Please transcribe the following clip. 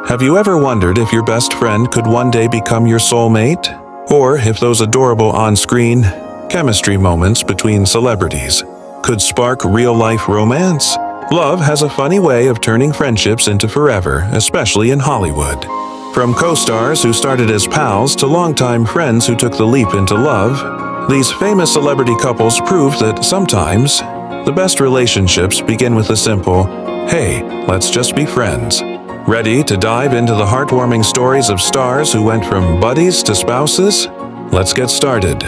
Have you ever wondered if your best friend could one day become your soulmate? Or if those adorable on-screen chemistry moments between celebrities could spark real-life romance? Love has a funny way of turning friendships into forever, especially in Hollywood. From co-stars who started as pals to longtime friends who took the leap into love, these famous celebrity couples prove that sometimes the best relationships begin with a simple, "Hey, let's just be friends." Ready to dive into the heartwarming stories of stars who went from buddies to spouses? Let's get started.